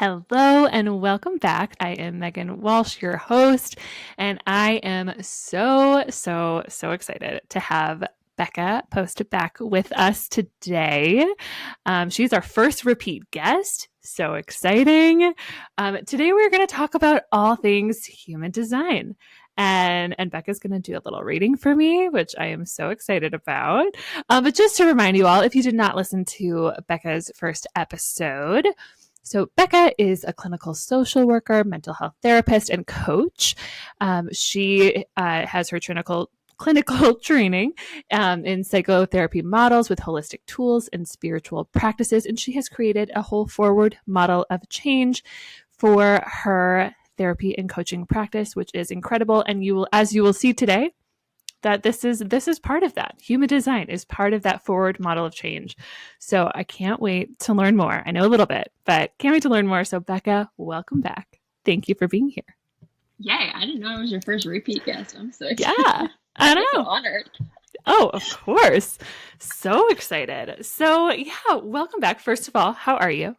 Hello and welcome back. I am Megan Walsh, your host, and I am so excited to have Becca Post back with us today. She's our first repeat guest. So exciting. Today we're going to talk about all things human design. And Becca's going to do a little reading for me, which I am so excited about. But just to remind you all, if you did not listen to Becca's first episode, so Becca is a clinical social worker, mental health therapist, and coach. She has her clinical training in psychotherapy models with holistic tools and spiritual practices, and she has created a whole forward model of change for her therapy and coaching practice, which is incredible. And as you will see today, that this is part of that. Human design is part of that forward model of change. So I can't wait to learn more. I know a little bit, but can't wait to learn more. So Becca, welcome back. Thank you for being here. Yay, I didn't know I was your first repeat guest. I'm so excited. Yeah, I know. I'm so honored. Oh, of course. So excited. So yeah, welcome back. First of all, how are you?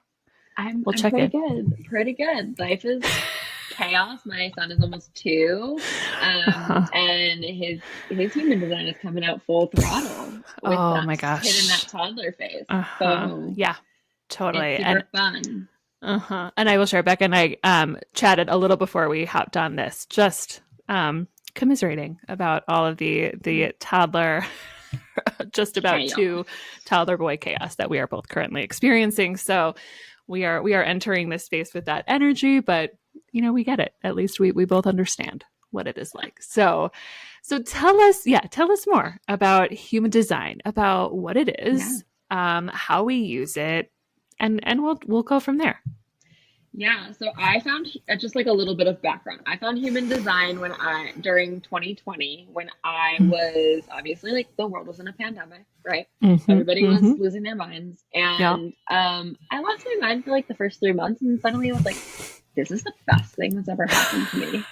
I'm check pretty in. good. Pretty good. Life is chaos. My son is almost 2, and his human design is coming out full throttle with Oh my gosh, hitting that toddler phase. So yeah, totally. It's super fun. And I will share, Becca and I chatted a little before we hopped on this, just commiserating about all of the toddler, just about Chaos. 2 toddler boy chaos that we are both currently experiencing. So we are entering this space with that energy, but we get it. At least we both understand what it is like. So tell us more about human design, about what it is, how we use it, and we'll go from there. Yeah, so I found just like a little bit of background. I found human design during 2020 when I was obviously, like, the world was in a pandemic, right? Everybody was losing their minds, and I lost my mind for like the first 3 months, and suddenly I was like, this is the best thing that's ever happened to me.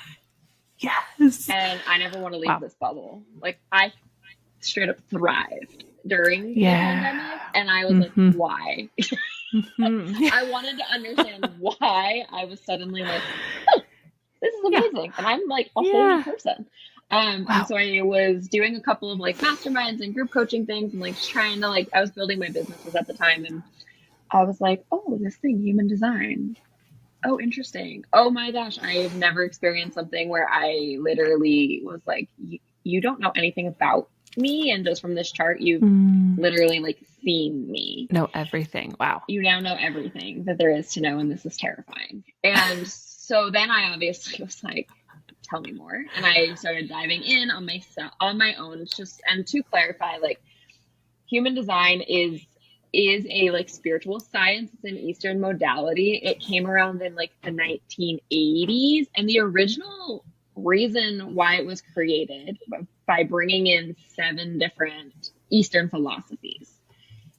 Yes. And I never want to leave this bubble. Like, I straight up thrived during the pandemic, and I was like, why? I wanted to understand why I was suddenly like, oh, this is amazing. And I'm like a whole new person. And so I was doing a couple of like masterminds and group coaching things, and like trying to, like, I was building my businesses at the time, and I was like, oh, this thing, human design. Oh, interesting. Oh my gosh, I have never experienced something where I literally was like, you don't know anything about me, and just from this chart you've literally like seen me, know everything. Wow. You now know everything that there is to know, and this is terrifying. And so then I obviously was like, tell me more, and I started diving in on my own. And to clarify, like, human design is a like spiritual science. It's an Eastern modality. It came around in like the 1980s, and the original reason why it was created by bringing in 7 different Eastern philosophies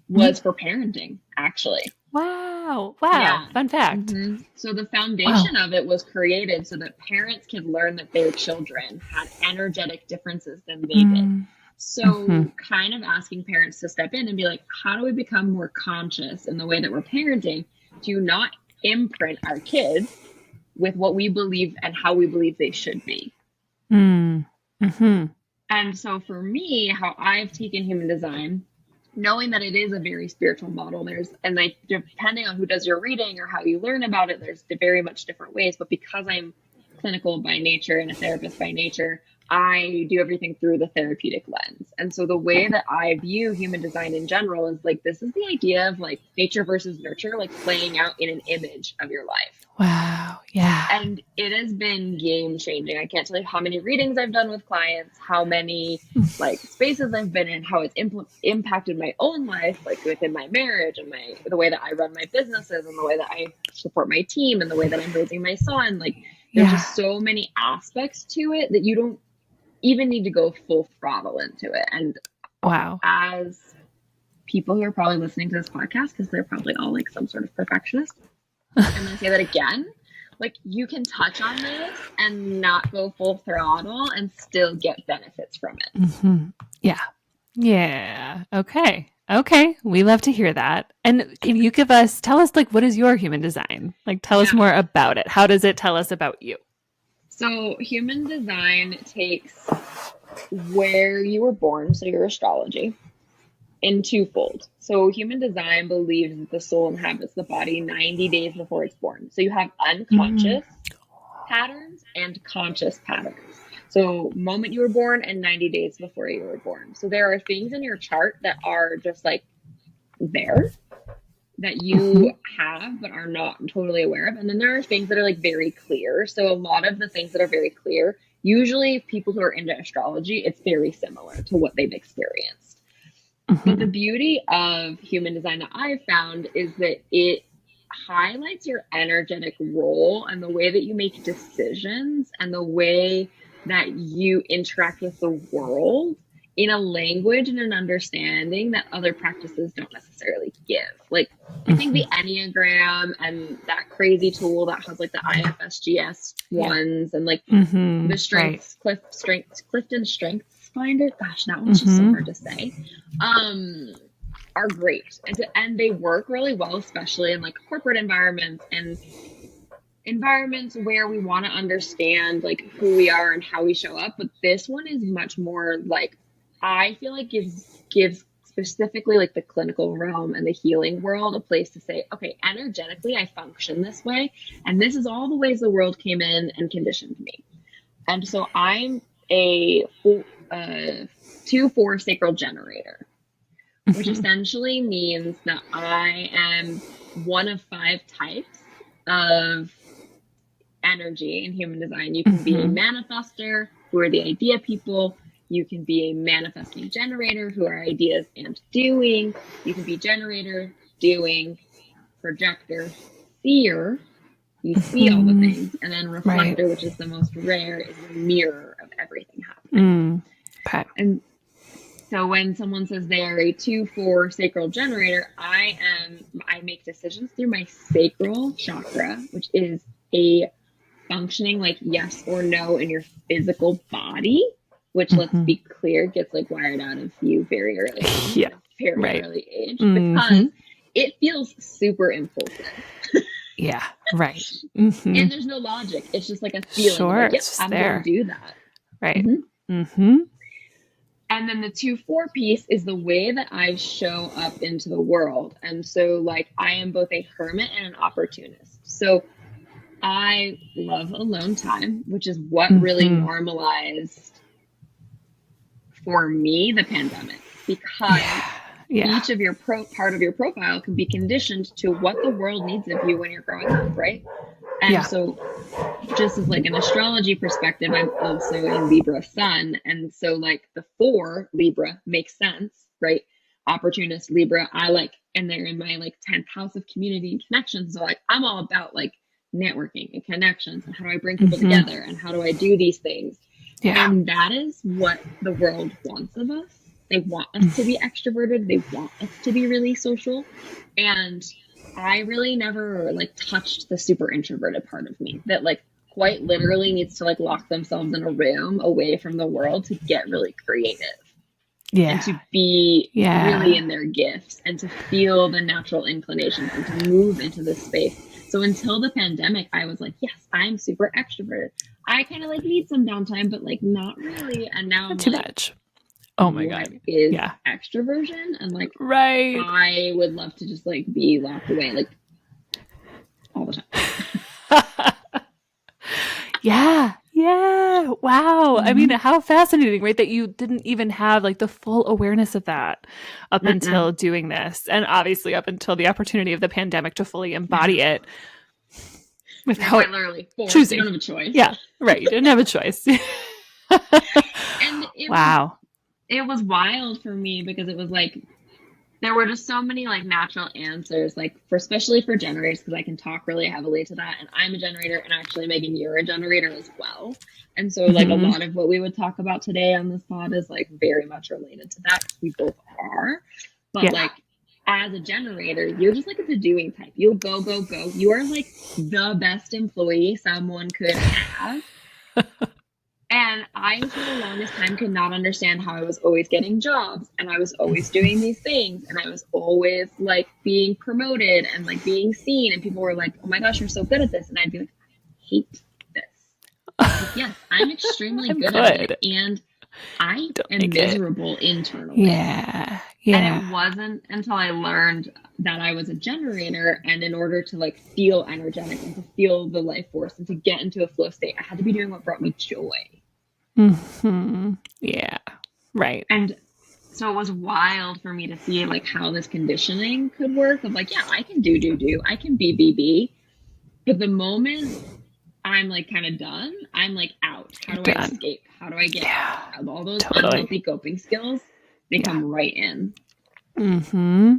was for parenting, actually. Wow. Yeah. Fun fact. So the foundation of it was created so that parents could learn that their children had energetic differences than they did. So kind of asking parents to step in and be like, how do we become more conscious in the way that we're parenting to not imprint our kids with what we believe and how we believe they should be? And so for me, how I've taken human design, knowing that it is a very spiritual model, and like, depending on who does your reading or how you learn about it, there's very much different ways. But because I'm clinical by nature and a therapist by nature, I do everything through the therapeutic lens. And so the way that I view human design in general is like, this is the idea of like nature versus nurture, like playing out in an image of your life. Wow. Yeah. And it has been game changing. I can't tell you how many readings I've done with clients, how many like spaces I've been in, how it's impacted my own life, like within my marriage and the way that I run my businesses and the way that I support my team and the way that I'm raising my son. Like, there's just so many aspects to it that you don't even need to go full throttle into it. And as people who are probably listening to this podcast, because they're probably all like some sort of perfectionist, I'm going to say that again, like, you can touch on this and not go full throttle and still get benefits from it. Yeah. Okay. Okay. We love to hear that. And can you tell us, like, what is your human design? Like, tell us Yeah. more about it. How does it tell us about you? So human design takes where you were born, so your astrology, in twofold. So human design believes that the soul inhabits the body 90 days before it's born. So you have Mm. unconscious patterns and conscious patterns. So moment you were born and 90 days before you were born. So there are things in your chart that are just like there that you have but are not totally aware of. And then there are things that are like very clear. So a lot of the things that are very clear, usually people who are into astrology, it's very similar to what they've experienced. But the beauty of human design that I've found is that it highlights your energetic role and the way that you make decisions and the way that you interact with the world in a language and an understanding that other practices don't necessarily give. Like, I think the Enneagram and that crazy tool that has like the IFSGS ones and like the strengths, Clifton Strengths Finder. Gosh, that one's just so hard to say. Are great. And they work really well, especially in like corporate environments and environments where we want to understand like who we are and how we show up. But this one is much more like, I feel like gives specifically like the clinical realm and the healing world a place to say, okay, energetically I function this way, and this is all the ways the world came in and conditioned me. And so I'm a 2-4 sacral generator, which essentially means that I am one of 5 types of energy in human design. You can be a manifester, who are the idea people. You can be a manifesting generator, who are ideas and doing. You can be generator, doing, projector, seer. You see all the things. And then reflector, which is the most rare, is the mirror of everything happening. Okay. And so when someone says they're a 2-4 sacral generator, I make decisions through my sacral chakra, which is a functioning like yes or no in your physical body, which let's be clear, gets like wired out of you very early on, at a very early age, because it feels super impulsive. Yeah, right. And there's no logic. It's just like a feeling. Sure, like, yep, I'm going to do that. Right. And then the 2-4 piece is the way that I show up into the world. And so like I am both a hermit and an opportunist. So I love alone time, which is what really normalized for me the pandemic, because each of your part of your profile can be conditioned to what the world needs of you when you're growing up, right? And so just as like an astrology perspective, I'm also a Libra sun. And so like the 4 Libra makes sense, right? Opportunist Libra, I like, and they're in my like 10th house of community and connections. So like, I'm all about like networking and connections and how do I bring people together and how do I do these things? And that is what the world wants of us. They want us to be extroverted. They want us to be really social. And I really never like touched the super introverted part of me that like quite literally needs to like lock themselves in a room away from the world to get really creative. And to be really in their gifts and to feel the natural inclinations and to move into this space. So until the pandemic, I was like, yes, I'm super extroverted. I kind of like need some downtime, but like not really. And now I'm too like, much. Oh my God. Is extroversion? And like, I would love to just like be locked away like all the time. Yeah. Wow. I mean, how fascinating, right? That you didn't even have like the full awareness of that up until doing this. And obviously up until the opportunity of the pandemic to fully embody it. Quite literally choosing. You don't have a choice. Yeah. Right. You didn't have a choice. And it was wild for me because it was like, there were just so many like natural answers, like especially for generators, because I can talk really heavily to that. And I'm a generator, and actually Megan, you're a generator as well. And so like a lot of what we would talk about today on this pod is like very much related to that. We both are. But like as a generator, you're just like the doing type. You'll go. You are like the best employee someone could have. And And I, for the longest time, could not understand how I was always getting jobs and I was always doing these things and I was always like being promoted and like being seen. And people were like, oh my gosh, you're so good at this. And I'd be like, I hate this. Like, yes, I'm extremely good at it. And I am miserable internally. Yeah. Yeah. And it wasn't until I learned that I was a generator, and in order to like feel energetic and to feel the life force and to get into a flow state, I had to be doing what brought me joy. Mm-hmm. Yeah. Right. And so it was wild for me to see like how this conditioning could work of like, yeah, I can do, I can be. But the moment I'm like kind of done, I'm like out. How do I escape? How do I get out? All those unhealthy coping skills, they come right in. Mm-hmm.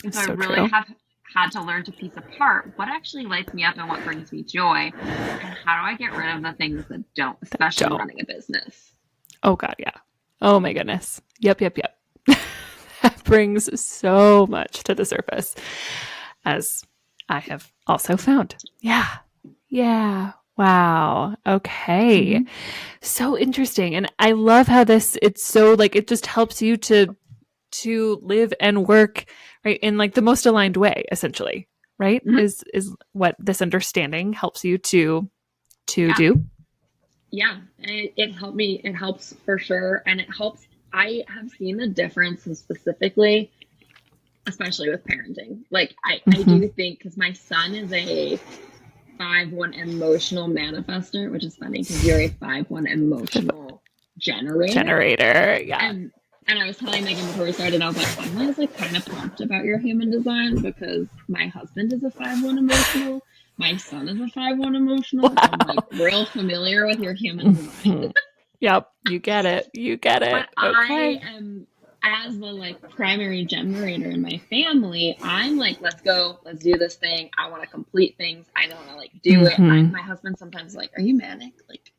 And so I really have had to learn to piece apart what actually lights me up and what brings me joy, and how do I get rid of the things that don't, especially running a business. Oh God, yeah. Oh my goodness. Yep. That brings so much to the surface, as I have also found. Yeah. Wow. Okay. Mm-hmm. So interesting. And I love how it's so like, it just helps you to live and work right in like the most aligned way, essentially, right? Mm-hmm. Is what this understanding helps you to do. Yeah. It helped me. It helps for sure. And it helps. I have seen the difference specifically, especially with parenting. Like I do think, because my son is a 5-1 emotional manifester, which is funny because you're a 5-1 emotional generator. Yeah. And I was telling Megan before we started, I was like, I'm always like kind of pumped about your human design because my husband is a 5-1 emotional. My son is a 5-1 emotional. Wow. So I'm like real familiar with your human design. Yep. You get it. But okay. I am, as the like primary generator in my family, I'm like, let's go, let's do this thing. I want to complete things. I don't want to like do it. My husband sometimes is like, are you manic? Like,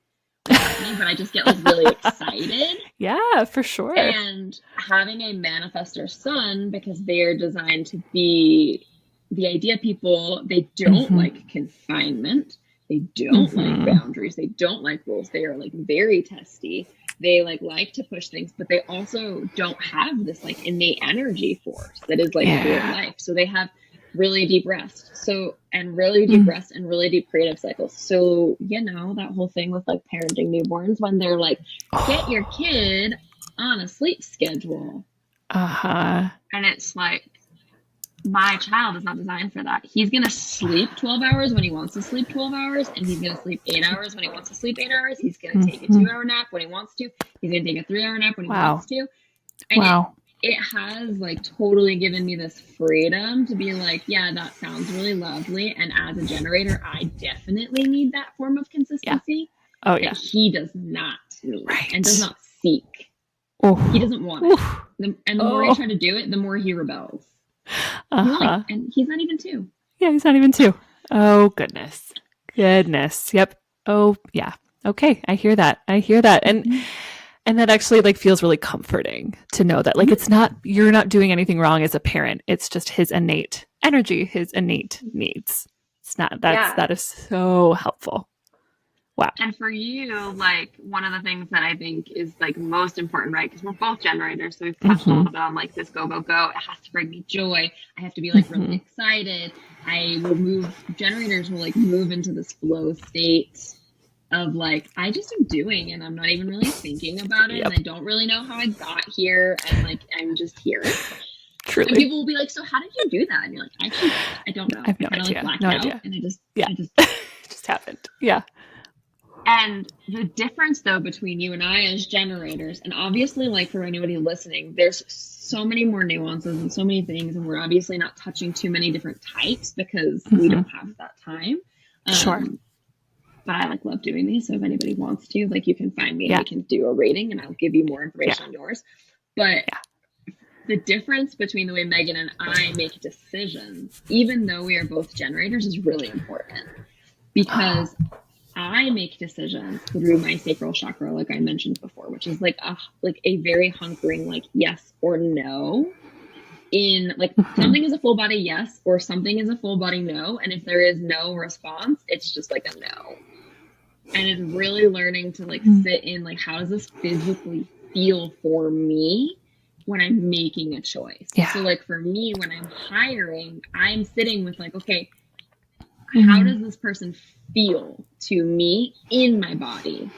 what's happening? But I just get like really excited. Yeah, for sure. And having a manifestor son, because they're designed to be the idea people, they don't like confinement. They don't like boundaries. They don't like rules. They are like very testy. They like to push things, but they also don't have this like innate energy force that is like real life. So they have really deep rest. And really deep rest and really deep creative cycles. So, that whole thing with like parenting newborns, when they're like, get your kid on a sleep schedule. And it's like, my child is not designed for that. He's going to sleep 12 hours when he wants to sleep 12 hours, and he's going to sleep 8 hours when he wants to sleep 8 hours. He's going to take a 2-hour nap when he wants to. He's going to take a 3-hour nap when he wants to. And it has like totally given me this freedom to be like, yeah, that sounds really lovely. And as a generator, I definitely need that form of consistency. Yeah. Oh yeah. That he does not need and does not seek. He doesn't want it. And the more I try to do it, the more he rebels. And he's not even 2. Yeah, he's not even 2. Oh, goodness. Yep. Oh, yeah. Okay. I hear that. And that actually like feels really comforting to know that like it's not, you're not doing anything wrong as a parent. It's just his innate energy, his innate needs. It's not, that is so helpful. Wow. And for you, like one of the things that I think is like most important, right? Because we're both generators. So we've touched a little bit on like this go. It has to bring me joy. I have to be like really excited. Generators will like move into this flow state of like, I just am doing and I'm not even really thinking about it. And I don't really know how I got here. And like, I'm just here. Truly. And people will be like, so how did you do that? And you're like, actually, I don't know. I have no idea. Like no idea. And it just happened. Yeah. And the difference, though, between you and I as generators, and obviously, like for anybody listening, there's so many more nuances and so many things, and we're obviously not touching too many different types because we don't have that time. Sure. But I like love doing these, so if anybody wants to, like you can find me and we can do a rating, and I'll give you more information on yours. But the difference between the way Megan and I make decisions, even though we are both generators, is really important because I make decisions through my sacral chakra, like I mentioned before, which is like a very hunkering, like yes or no. In like something is a full body yes or something is a full body no, and if there is no response, it's just like a no. And it's really learning to like sit in like, how does this physically feel for me when I'm making a choice? Yeah. So like for me, when I'm hiring, I'm sitting with like, okay, how does this person feel to me in my body?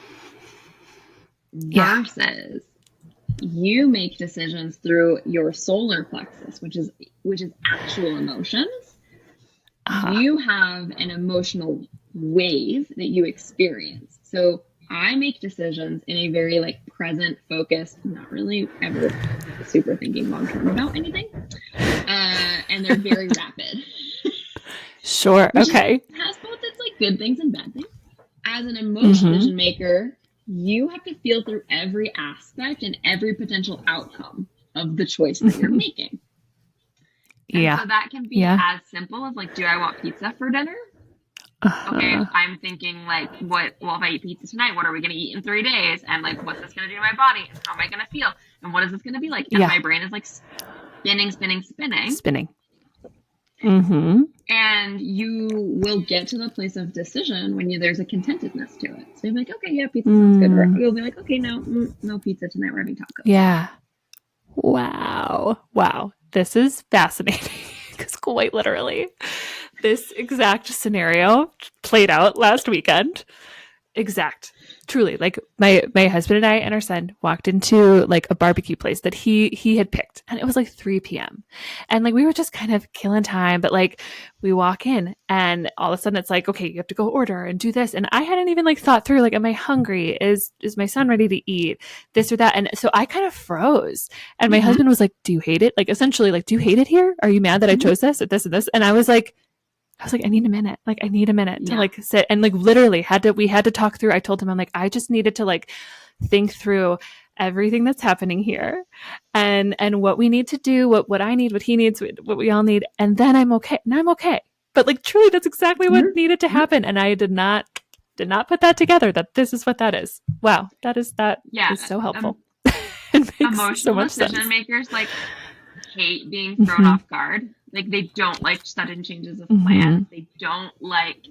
Versus you make decisions through your solar plexus, which is actual emotions. You have an emotional wave that you experience. So I make decisions in a very like present, focused, not really ever super thinking long term about anything. And they're very rapid. Sure. Okay. Has both its like good things and bad things. As an emotional decision maker, you have to feel through every aspect and every potential outcome of the choice that you're making. And so that can be as simple as like, do I want pizza for dinner? Okay, I'm thinking like, well, if I eat pizza tonight, what are we going to eat in 3 days? And like, what's this going to do to my body? And how am I going to feel? And what is this going to be like? And my brain is like spinning. And you will get to the place of decision when there's a contentedness to it. So you're like, okay, yeah, pizza sounds good. Or you'll be like, okay, no pizza tonight. We're having tacos. Yeah. Wow. This is fascinating because quite literally this exact scenario played out last weekend. Truly, like my husband and I and our son walked into like a barbecue place that he had picked, and it was like 3 p.m. and like we were just kind of killing time, but like we walk in and all of a sudden it's like, okay, you have to go order and do this, and I hadn't even like thought through like, am I hungry? Is my son ready to eat this or that? And so I kind of froze, and my husband was like, do you hate it? Like essentially like, do you hate it here? Are you mad that I chose this or this and this? And I was like, I need a minute. Like, I need a minute to like sit and like literally we had to talk through. I told him, I'm like, I just needed to like think through everything that's happening here and what we need to do, what I need, what he needs, what we all need. And then I'm okay. And I'm okay. But like, truly, that's exactly what needed to happen. And I did not put that together, that this is what that is. Wow. That is so helpful. It makes emotional so much decision sense. makers like hate being thrown off guard. Like they don't like sudden changes of plans. They don't like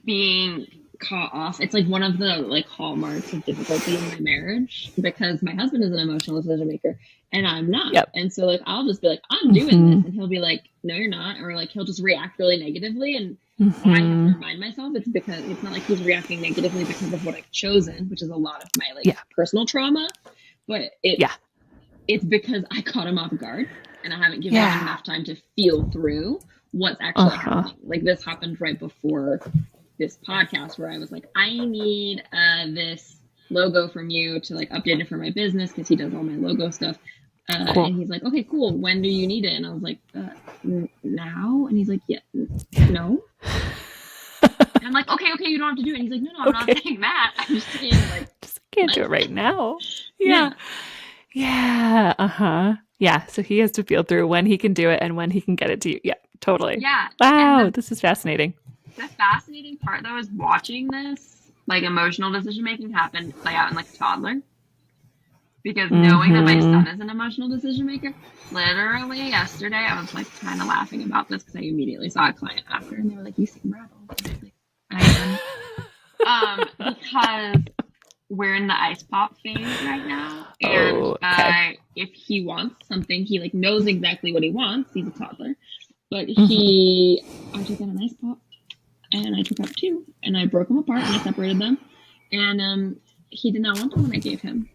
being caught off. It's like one of the like hallmarks of difficulty in my marriage, because my husband is an emotional decision maker and I'm not. And so like I'll just be like, I'm doing this, and he'll be like, no, you're not, or like he'll just react really negatively, and I have to remind myself it's because it's not like he's reacting negatively because of what I've chosen, which is a lot of my like personal trauma, but it's because I caught him off guard. And I haven't given him enough time to feel through what's actually happening. Like this happened right before this podcast where I was like, I need this logo from you to like update it for my business, because he does all my logo stuff. Cool. And he's like, okay, cool. When do you need it? And I was like, now? And he's like, yeah, no. And I'm like, okay, you don't have to do it. And he's like, no, I'm not saying that. I'm just saying like, just can't do it right now. Yeah. Yeah, so he has to feel through when he can do it and when he can get it to you. Yeah, totally. Yeah. Wow, this is fascinating. The fascinating part, though, is watching this, like, emotional decision-making play out in, like, a toddler. Because knowing that my son is an emotional decision-maker, literally yesterday, I was, like, kind of laughing about this because I immediately saw a client after, and they were like, you seem rattled. I am. Because we're in the ice pop phase right now, and if he wants something, he like knows exactly what he wants. He's a toddler, but I took out an ice pop, and I took out 2, and I broke them apart, and I separated them, and he did not want the one I gave him.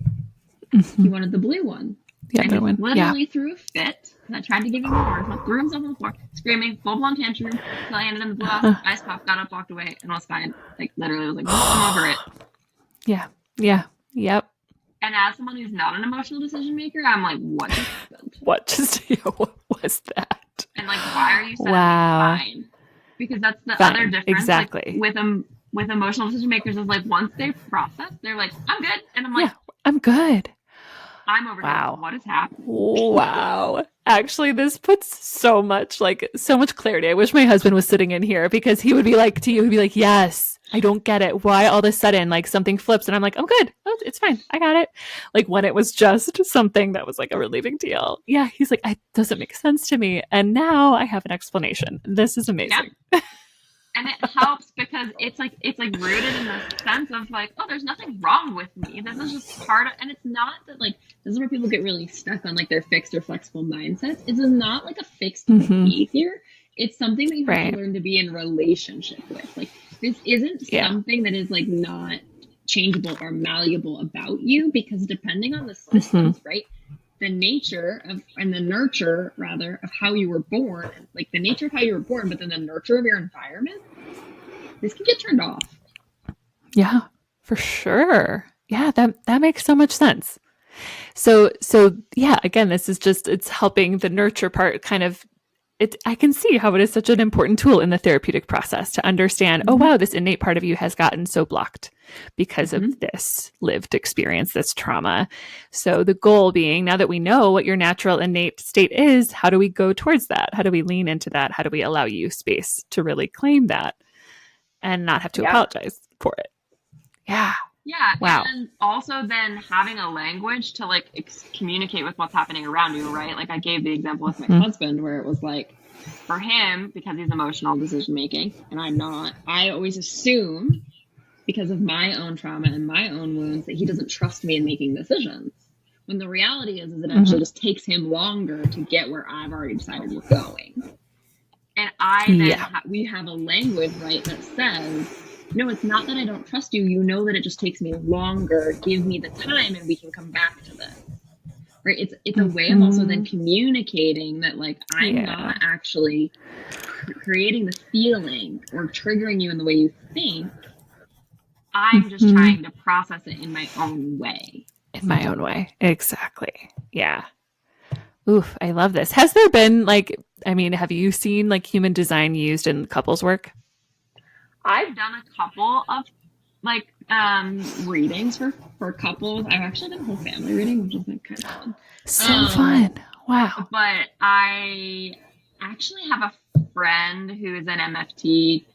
He wanted the blue one. And he literally threw a fit. And I tried to give him an orange one, threw himself on the floor, screaming, full-blown tantrum, until I ended him the blue ice pop, got up, walked away, and was fine. Like literally, I was like, I'm over it. Yep. And as someone who's not an emotional decision maker, I'm like, what just happened? What was that? And like, why are you suddenly fine? Because that's the other difference. Exactly. Like, with emotional decision makers is like, once they process, they're like, I'm good. And I'm like, I'm good. I'm over here. What is happening? Wow. Actually, this puts so much clarity. I wish my husband was sitting in here, because he would be like to you, he'd be like, yes, I don't get it. Why all of a sudden like something flips? And I'm like, I'm good. Oh, it's fine. I got it. Like when it was just something that was like a really big deal. Yeah. He's like, it doesn't make sense to me. And now I have an explanation. This is amazing. Yeah. And it helps because it's like rooted in the sense of like, oh, there's nothing wrong with me. This is just part of, and it's not that like, this is where people get really stuck on like their fixed or flexible mindsets. It's not like a fixed behavior. It's something that you have to learn to be in relationship with. Like, this isn't something that is like not changeable or malleable about you, because depending on the systems, right? The nature of, and the nurture rather, of how you were born, like the nature of how you were born, but then the nurture of your environment, this can get turned off. Yeah, for sure. Yeah, that makes so much sense. So yeah, again, this is just, it's helping the nurture part kind of, I can see how it is such an important tool in the therapeutic process to understand, oh, wow, this innate part of you has gotten so blocked because of this lived experience, this trauma. So the goal being, now that we know what your natural innate state is, how do we go towards that? How do we lean into that? How do we allow you space to really claim that and not have to apologize for it? Yeah. Yeah. Wow. And also then having a language to like communicate with what's happening around you, right? Like I gave the example with my husband where it was like, for him, because he's emotional decision making and I'm not, I always assume, because of my own trauma and my own wounds, that he doesn't trust me in making decisions. When the reality is it actually just takes him longer to get where I've already decided we're going. And I then we have a language, right, that says, no, it's not that I don't trust you. You know that it just takes me longer. Give me the time and we can come back to this. Right? It's a way of also then communicating that like, I'm not actually creating the feeling or triggering you in the way you think. I'm just trying to process it in my own way. In my own way. Exactly. Yeah. Oof, I love this. Has there been like, I mean, have you seen like human design used in couples work? I've done a couple of like readings for couples. I've actually done a whole family reading, which is like kind of fun. So fun. Wow. But I actually have a friend who is an MFT,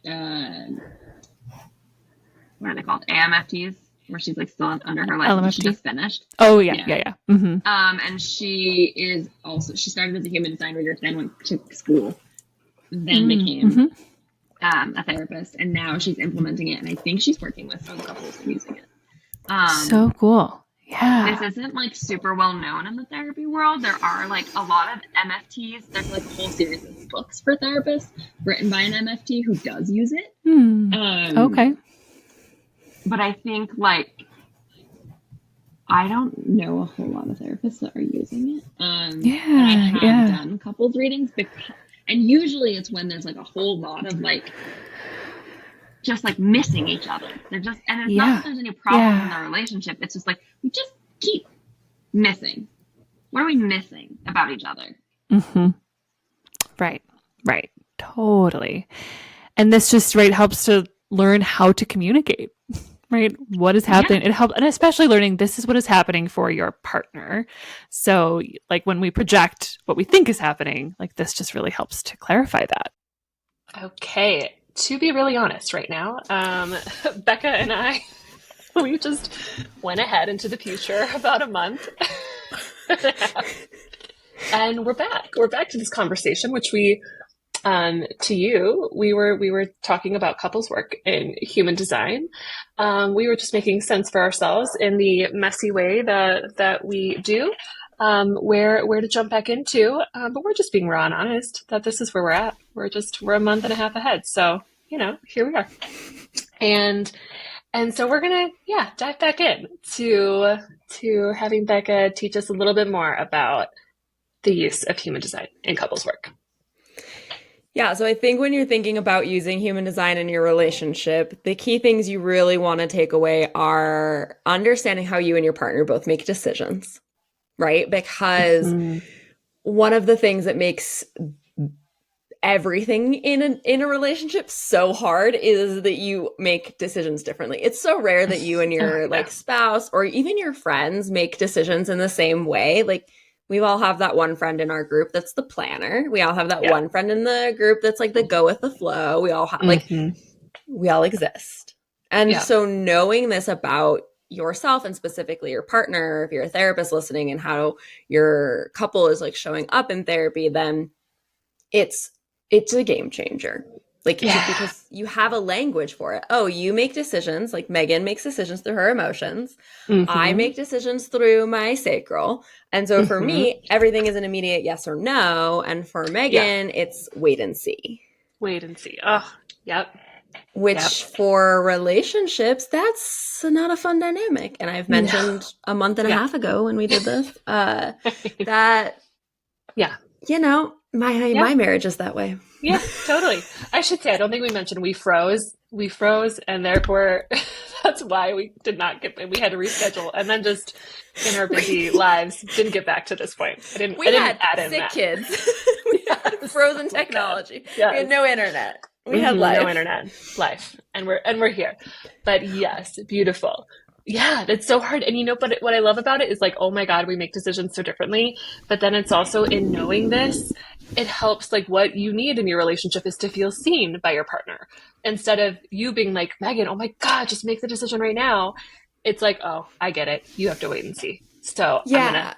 what are they called? AMFTs, where she's like still under her license. She just finished. Oh yeah. And she is also, she started as a human design reader, then went to school, then became a therapist, and now she's implementing it. And I think she's working with some couples using it. So cool. Yeah. This isn't like super well known in the therapy world. There are like a lot of MFTs. There's like a whole series of books for therapists written by an MFT who does use it. Okay. But I think like, I don't know a whole lot of therapists that are using it. I have done couples readings and usually it's when there's like a whole lot of like, just like missing each other. They're just, and it's not that there's any problem in the relationship. It's just like, we just keep missing. What are we missing about each other? Right. Totally. And this just helps to learn how to communicate, right? What is happening? It helps, and especially learning this is what is happening for your partner. So like when we project what we think is happening, like this just really helps to clarify that. Okay. To be really honest right now, Becca and I, we just went ahead into the future about a month. And we're back. We're back to this conversation, which we, to you, we were talking about couples work in human design. We were just making sense for ourselves in the messy way that we do, where to jump back into. But we're just being raw and honest that this is where we're at. We're a month and a half ahead. So, here we are. And so we're going to, dive back in to having Becca teach us a little bit more about the use of human design in couples work. Yeah, so I think when you're thinking about using human design in your relationship, the key things you really want to take away are understanding how you and your partner both make decisions, right? Because one of the things that makes everything in a relationship so hard is that you make decisions differently. It's so rare that you and your like spouse or even your friends make decisions in the same way. Like we all have that one friend in our group that's the planner. We all have that one friend in the group that's like the go with the flow. We all have we all exist. And so knowing this about yourself and specifically your partner, if you're a therapist listening, and how your couple is like showing up in therapy, then it's a game changer. Like, because you have a language for it. Oh, you make decisions. Like Megan makes decisions through her emotions. I make decisions through my sacral. And so for me, everything is an immediate yes or no. And for Megan, it's wait and see. Wait and see. Oh, yep. Which for relationships, that's not a fun dynamic. And I've mentioned a month and a half ago when we did this, that, you know, my marriage is that way. Yeah, totally. I should say, I don't think we mentioned we froze, and therefore that's why we did not we had to reschedule, and then just in our busy lives didn't get back to this point. I didn't add in sick that. Kids. We had frozen technology. Yes. We had no internet. We had life. No internet, life, and we're here. But yes, beautiful. Yeah, it's so hard. And but what I love about it is like, oh my God, we make decisions so differently. But then it's also in knowing this, it helps, like, what you need in your relationship is to feel seen by your partner. Instead of you being like, Megan, oh my God, just make the decision right now. It's like, oh, I get it. You have to wait and see. So I'm going to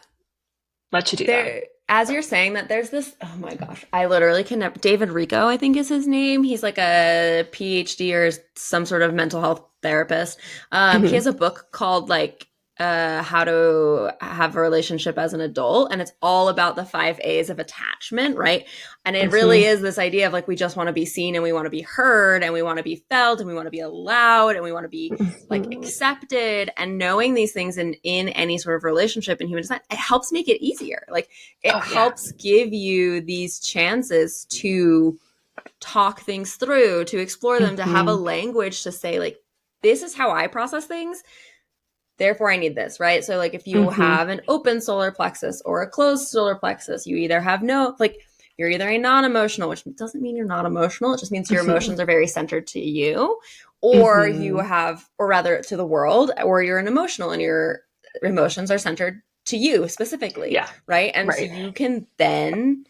let you do that. As you're saying that, there's this, oh my gosh, I literally connect. David Rico, I think is his name. He's like a PhD or some sort of mental health therapist. He has a book called like How to Have a Relationship as an Adult. And it's all about the 5 A's of attachment, right? And it really is this idea of like, we just want to be seen and we want to be heard and we want to be felt and we want to be allowed and we want to be like accepted. And knowing these things in any sort of relationship in human design, it helps make it easier. Like it helps give you these chances to talk things through, to explore them, to have a language to say like, this is how I process things. Therefore, I need this, right? So like if you have an open solar plexus or a closed solar plexus, you either have you're either a non-emotional, which doesn't mean you're not emotional. It just means your emotions are very centered to you, or you have, or rather to the world, or you're an emotional and your emotions are centered to you specifically, right? And so you can then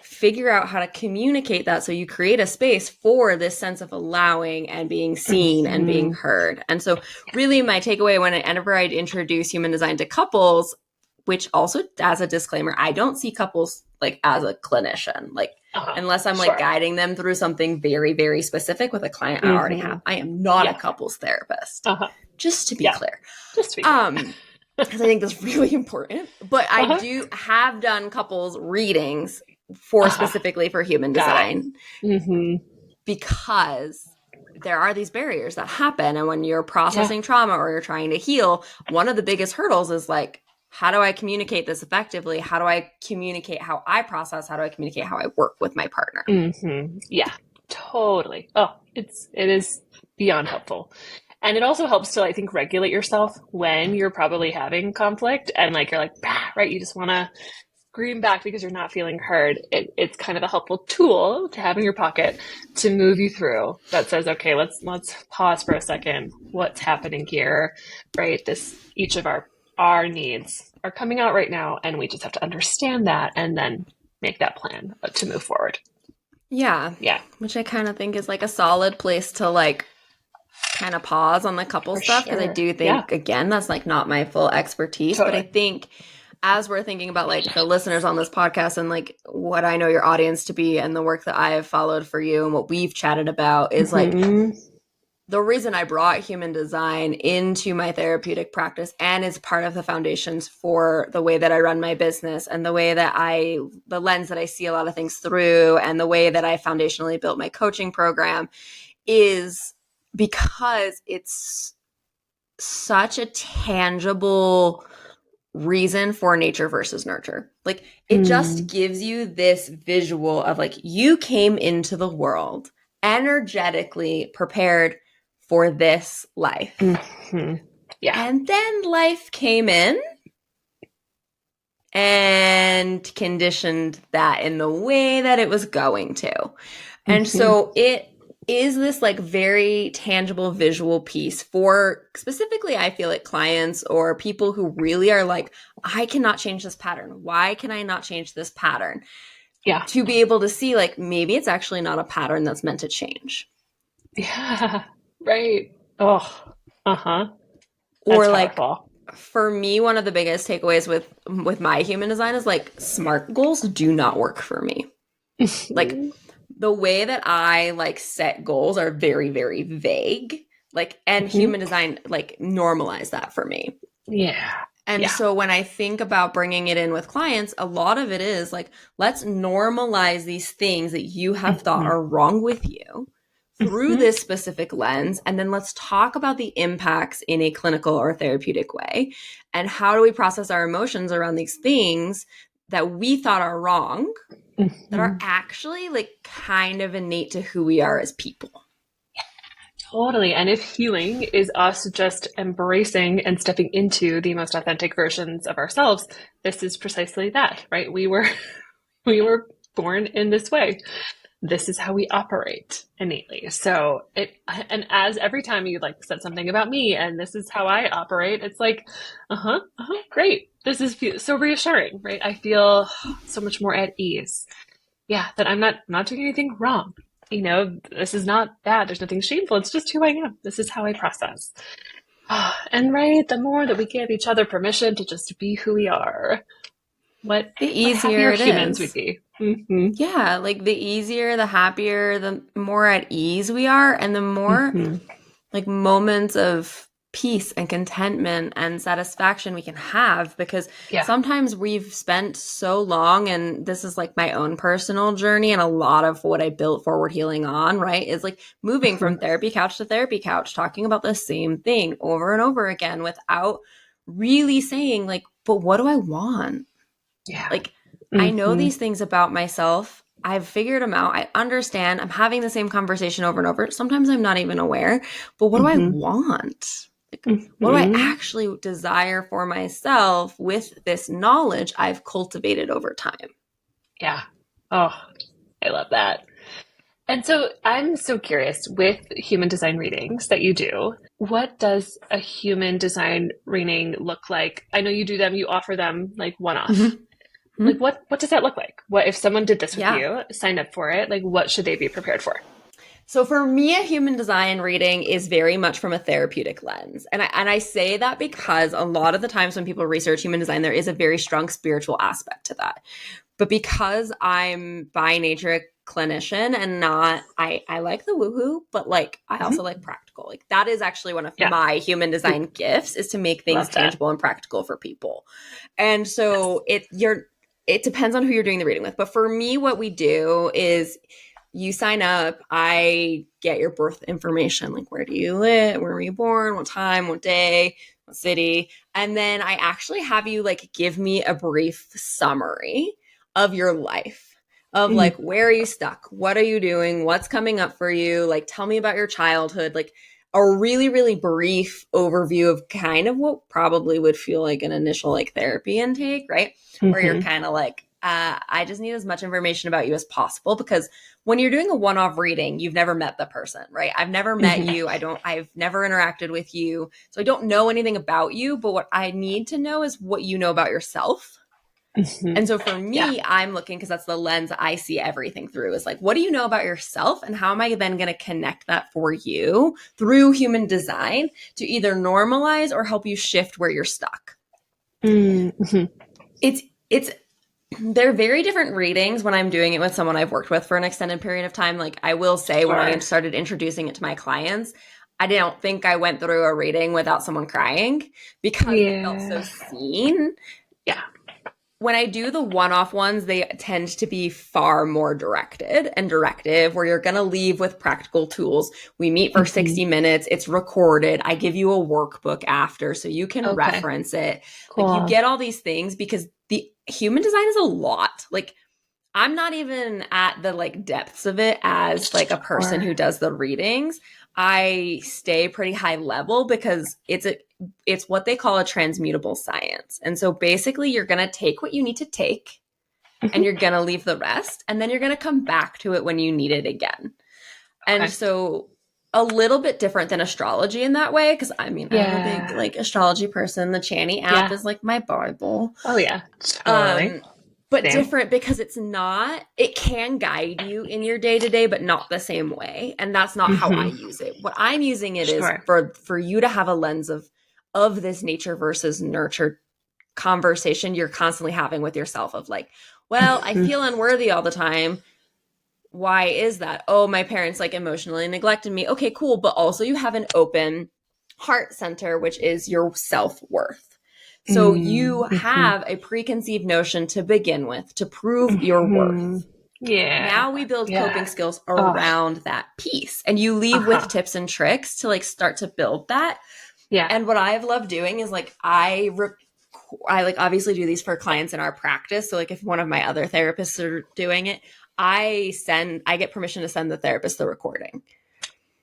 figure out how to communicate that so you create a space for this sense of allowing and being seen and being heard. And so really my takeaway whenever I'd introduce human design to couples, which also as a disclaimer, I don't see couples like as a clinician, like unless I'm like guiding them through something very, very specific with a client I already have. I am not a couples therapist, just to be clear. Just to be clear. Because I think that's really important. But I do have done couples readings for specifically for human design because there are these barriers that happen. And when you're processing trauma or you're trying to heal, one of the biggest hurdles is like, how do I communicate this effectively? How do I communicate how I process? How do I communicate how I work with my partner? Yeah, totally. Oh, it is beyond helpful. And it also helps to, I think, regulate yourself when you're probably having conflict and like, you're like, right, you just want to scream back because you're not feeling heard. It's kind of a helpful tool to have in your pocket to move you through that says, okay, let's pause for a second. What's happening here, right? Each of our needs are coming out right now, and we just have to understand that and then make that plan to move forward. Yeah. Which I kind of think is like a solid place to like kind of pause on the couple stuff because I do think again that's like not my full expertise, but I think as we're thinking about like the listeners on this podcast and like what I know your audience to be and the work that I have followed for you and what we've chatted about is like the reason I brought human design into my therapeutic practice and is part of the foundations for the way that I run my business and the way that the lens that I see a lot of things through and the way that I foundationally built my coaching program is because it's such a tangible reason for nature versus nurture. Like it just gives you this visual of like you came into the world energetically prepared for this life. And then life came in and conditioned that in the way that it was going to. And so it is this like very tangible visual piece for specifically, I feel like clients or people who really are like, I cannot change this pattern. Why can I not change this pattern? Yeah. To be able to see like, maybe it's actually not a pattern that's meant to change. Yeah. Right. Oh, That's or like, powerful. For me, one of the biggest takeaways with my human design is like smart goals do not work for me. Like the way that I like set goals are very, very vague. Like, and human design like normalize that for me. Yeah. And so when I think about bringing it in with clients, a lot of it is like, let's normalize these things that you have thought are wrong with you through this specific lens. And then let's talk about the impacts in a clinical or therapeutic way. And how do we process our emotions around these things that we thought are wrong, that are actually like kind of innate to who we are as people. Totally. And if healing is us just embracing and stepping into the most authentic versions of ourselves, this is precisely that, right? We were born in this way. This is how we operate innately. So and as every time you like said something about me and this is how I operate, it's like, great. This is so reassuring, right? I feel so much more at ease. Yeah, that I'm not doing anything wrong. You know, this is not bad. There's nothing shameful. It's just who I am. This is how I process. And right, the more that we give each other permission to just be who we are, the easier humans we'd be. Yeah, like the easier, the happier, the more at ease we are, and the more like moments of peace and contentment and satisfaction we can have, because sometimes we've spent so long, and this is like my own personal journey and a lot of what I built Forward Healing on, right, is like moving from therapy couch to therapy couch, talking about the same thing over and over again without really saying like, but what do I want? Like, I know these things about myself. I've figured them out. I understand. I'm having the same conversation over and over. Sometimes I'm not even aware, but what do I want? Like, what do I actually desire for myself with this knowledge I've cultivated over time? Yeah. Oh, I love that. And so I'm so curious, with human design readings that you do, what does a human design reading look like? I know you do them, you offer them like one-off. Like what does that look like? What if someone did this with you, signed up for it, like what should they be prepared for? So for me, a human design reading is very much from a therapeutic lens. And I say that because a lot of the times when people research human design, there is a very strong spiritual aspect to that. But because I'm by nature a clinician and not, I like the woohoo, but like I also like practical. Like that is actually one of my human design gifts, is to make things tangible and practical for people. And so it depends on who you're doing the reading with. But for me, what we do is you sign up, I get your birth information, like where do you live, where were you born, what time, what day, what city. And then I actually have you like give me a brief summary of your life, of like, where are you stuck? What are you doing? What's coming up for you? Like, tell me about your childhood. Like a really, really brief overview of kind of what probably would feel like an initial like therapy intake, right? Where you're kind of like, I just need as much information about you as possible, because when you're doing a one-off reading, you've never met the person, right? I've never met you. I've never interacted with you. So I don't know anything about you, but what I need to know is what you know about yourself. And so for me, I'm looking, because that's the lens I see everything through, is like, what do you know about yourself? And how am I then going to connect that for you through human design to either normalize or help you shift where you're stuck? They're very different readings when I'm doing it with someone I've worked with for an extended period of time. Like I will say, when I started introducing it to my clients, I don't think I went through a reading without someone crying, because it felt so seen. Yeah. When I do the one-off ones, they tend to be far more directed and directive, where you're going to leave with practical tools. We meet for 60 minutes. It's recorded. I give you a workbook after so you can reference it. Cool. Like you get all these things, because the human design is a lot. Like I'm not even at the like depths of it as like a person who does the readings. I stay pretty high level because it's what they call a transmutable science. And so basically you're going to take what you need to take and you're going to leave the rest, and then you're going to come back to it when you need it again. And so a little bit different than astrology in that way, because I mean, I'm a big like astrology person. The Chani app is like my Bible. Oh yeah, totally. But different, because it can guide you in your day-to-day, but not the same way. And that's not how I use it. What I'm using it is for you to have a lens of this nature versus nurture conversation you're constantly having with yourself, of like, well, I feel unworthy all the time. why is that? Oh, my parents like emotionally neglected me. Okay, cool. But also you have an open heart center, which is your self-worth. So you have a preconceived notion to begin with to prove your worth. Yeah. Now we build coping skills around that piece, and you leave with tips and tricks to like start to build that. Yeah. And what I've loved doing is like I like obviously do these for clients in our practice. So like if one of my other therapists are doing it, I get permission to send the therapist the recording.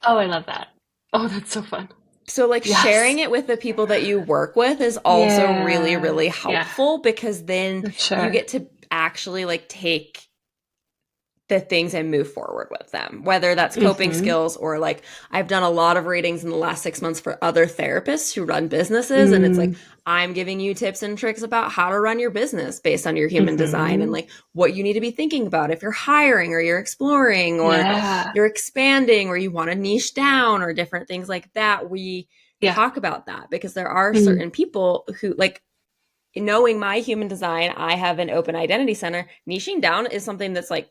Oh, I love that. Oh, that's so fun. So like sharing it with the people that you work with is also really, really helpful because then you get to actually like take the things and move forward with them, whether that's coping skills or like I've done a lot of readings in the last 6 months for other therapists who run businesses. And it's like, I'm giving you tips and tricks about how to run your business based on your human design and like what you need to be thinking about if you're hiring or you're exploring or you're expanding or you want to niche down or different things like that. We talk about that because there are certain people who like, knowing my human design, I have an open identity center. Niching down is something that's like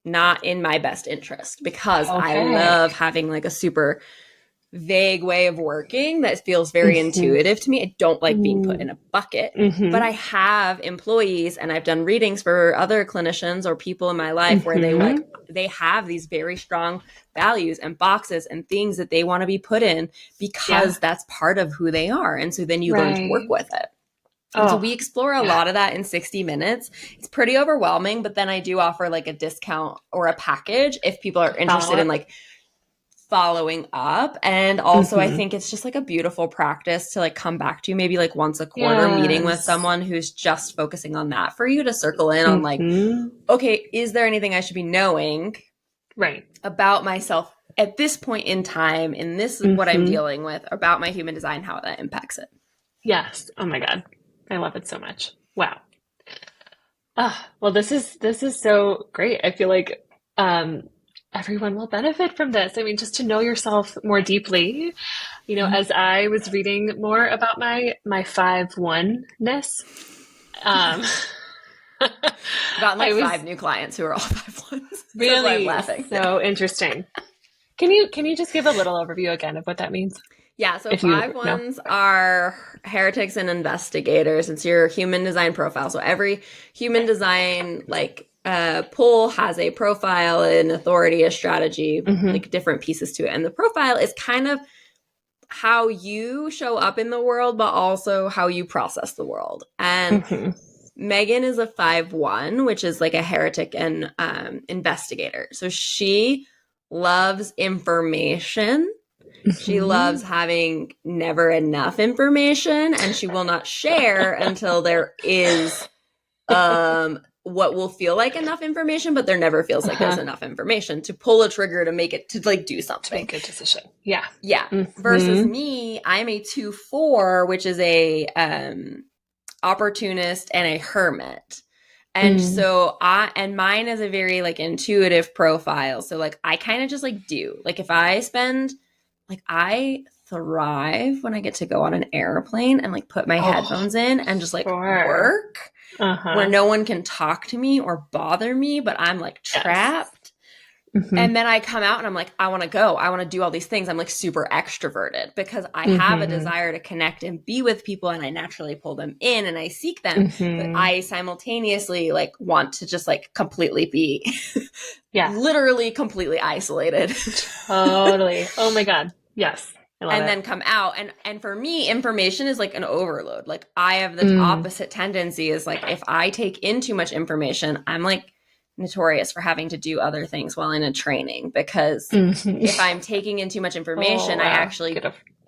not in my best interest because I love having like a super vague way of working that feels very intuitive to me. I don't like being put in a bucket, but I have employees and I've done readings for other clinicians or people in my life where they have these very strong values and boxes and things that they want to be put in because that's part of who they are. And so then you learn to work with it. And so we explore a lot of that in 60 minutes. It's pretty overwhelming, but then I do offer like a discount or a package if people are interested in like following up. And also I think it's just like a beautiful practice to like come back to maybe like once a quarter meeting with someone who's just focusing on that for you to circle in on like, okay, is there anything I should be knowing about myself at this point in time? And this is what I'm dealing with about my human design, how that impacts it. Yes. Oh my God. I love it so much. Wow. Well, this is so great. I feel like everyone will benefit from this. I mean, just to know yourself more deeply, you know, as I was reading more about my 5-1-ness, gotten like 5 new clients who are all 5-1s. Really? I'm laughing. So interesting. Can you just give a little overview again of what that means? Yeah, so 5-1s are heretics and investigators. It's your human design profile. So every human design like pull has a profile, an authority, a strategy, like different pieces to it. And the profile is kind of how you show up in the world, but also how you process the world. And Megan is a 5-1, which is like a heretic and investigator. So she loves information. She loves having never enough information, and she will not share until there is what will feel like enough information, but there never feels like there's enough information to pull a trigger to make it to like do something. To make a decision. Yeah. Yeah. Versus me, I'm a 2-4, which is a opportunist and a hermit. And so mine is a very like intuitive profile. So like I kind of just like do. Like if I spend like I thrive when I get to go on an airplane and like put my headphones in and just like work where no one can talk to me or bother me, but I'm like trapped. And then I come out and I'm like, I want to go. I want to do all these things. I'm like super extroverted because I have a desire to connect and be with people and I naturally pull them in and I seek them. But I simultaneously like want to just like completely be literally completely isolated. Totally. Oh my God. Yes. And then come out. And for me, information is like an overload. Like I have the opposite tendency is like if I take in too much information, I'm like notorious for having to do other things while in a training because if I'm taking in too much information, I actually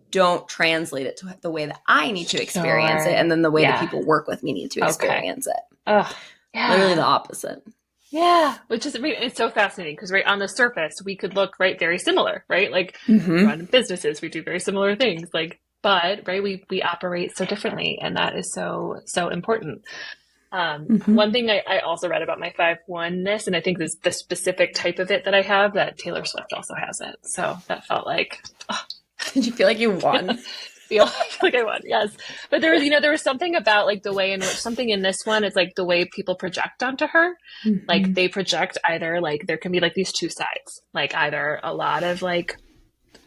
don't translate it to the way that I need to experience it. And then the way that people work with me need to experience it. Literally the opposite. Yeah, which is, it's so fascinating because right on the surface, we could look very similar, right? Like we run businesses, we do very similar things, like, but right, we operate so differently, and that is so important. One thing I also read about my 5-1-ness, and I think this the specific type of it that I have, that Taylor Swift also has it. So that felt like, did you feel like you won? feel like I won. Yes. But there was, there was something about like the way in which something in this one, it's like the way people project onto her. Mm-hmm. Like they project either like there can be like these two sides, like either a lot of like,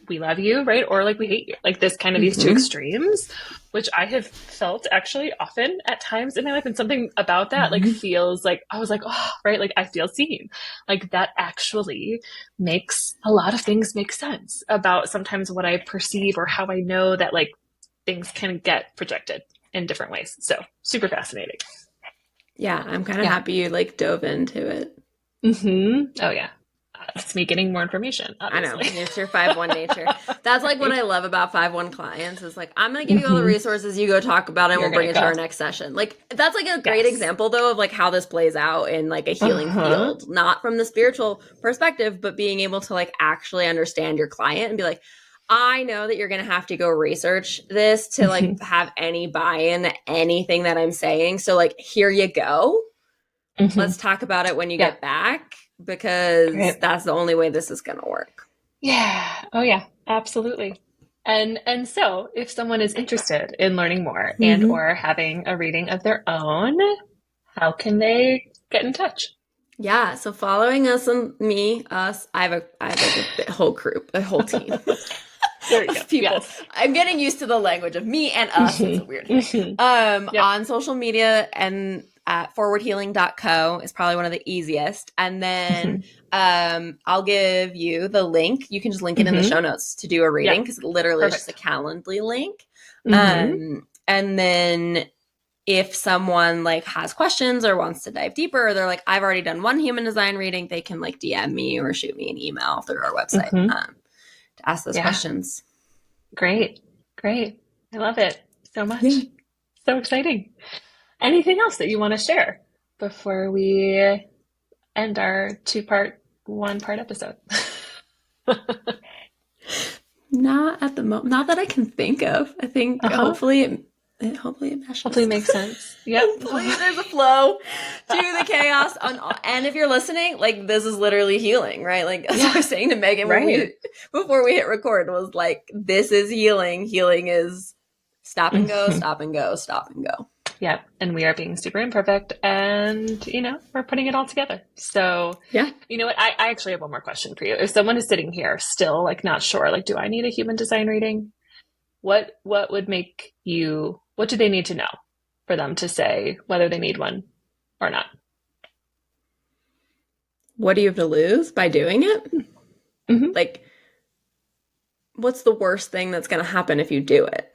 we love you, right? Or like we hate you, like this kind of these two extremes, which I have felt actually often at times in my life. And something about that like feels like, I was like, oh, right. Like I feel seen. Like that actually makes a lot of things make sense about sometimes what I perceive or how I know that like things can get projected in different ways. So super fascinating. Yeah. I'm kind of happy you like dove into it. Oh yeah. It's me getting more information, obviously. I know. It's your 5-1 nature. That's like what I love about 5-1 clients is like, I'm going to give you all the resources, you go talk about it, and we'll bring it to our next session. Like, that's like a great example, though, of like how this plays out in like a healing field, not from the spiritual perspective, but being able to like actually understand your client and be like, I know that you're going to have to go research this to like have any buy-in, anything that I'm saying. So like, here you go. Let's talk about it when you get back. Because that's the only way this is going to work. Yeah. Oh, yeah. Absolutely. And so if someone is interested in learning more and or having a reading of their own, how can they get in touch? Yeah. So following us and us, I have like a whole group, a whole team. There you go. People. Yes. I'm getting used to the language of me and us. It's a weird thing. On social media and at forwardhealing.co is probably one of the easiest. And then I'll give you the link. You can just link it in the show notes to do a reading because literally it's just a Calendly link. And then if someone like has questions or wants to dive deeper, or they're like, I've already done one human design reading, they can like DM me or shoot me an email through our website to ask those questions. Great. I love it so much. So exciting. Anything else that you want to share before we end our 1-part episode? Not at the moment. Not that I can think of. I think hopefully it meshes. Hopefully it makes sense. Yep. Hopefully there's a flow to the chaos. And if you're listening, like this is literally healing, right? Like as I was saying to Megan before we hit record was like, this is healing. Healing is stop and go, stop and go, stop and go. Yep. And we are being super imperfect and, we're putting it all together. So, you know what? I actually have one more question for you. If someone is sitting here still like not sure, like, do I need a human design reading? What would make you, what do they need to know for them to say whether they need one or not? What do you have to lose by doing it? Like, what's the worst thing that's going to happen if you do it?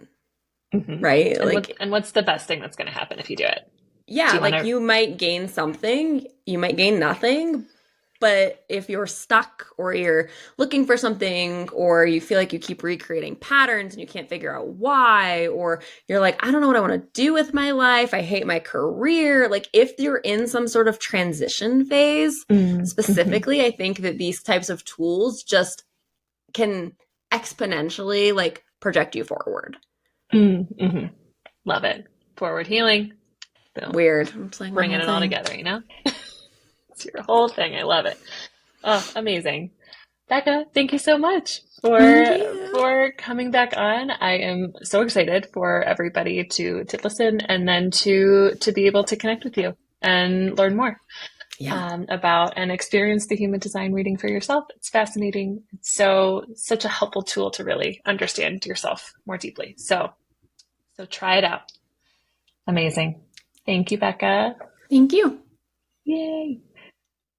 Right? And what's the best thing that's going to happen if you do it? Yeah, you might gain something, you might gain nothing, but if you're stuck or you're looking for something or you feel like you keep recreating patterns and you can't figure out why, or you're like, I don't know what I want to do with my life, I hate my career, like if you're in some sort of transition phase, specifically, I think that these types of tools just can exponentially like project you forward. Love it. Forward healing. Boom. Weird. I'm just like bringing it all together, It's your whole thing. I love it. Oh, amazing. Becca, thank you so much for coming back on. I am so excited for everybody to listen and then to be able to connect with you and learn more about and experience the human design reading for yourself. It's fascinating. It's such a helpful tool to really understand yourself more deeply. So try it out. Amazing. Thank you, Becca. Thank you. Yay.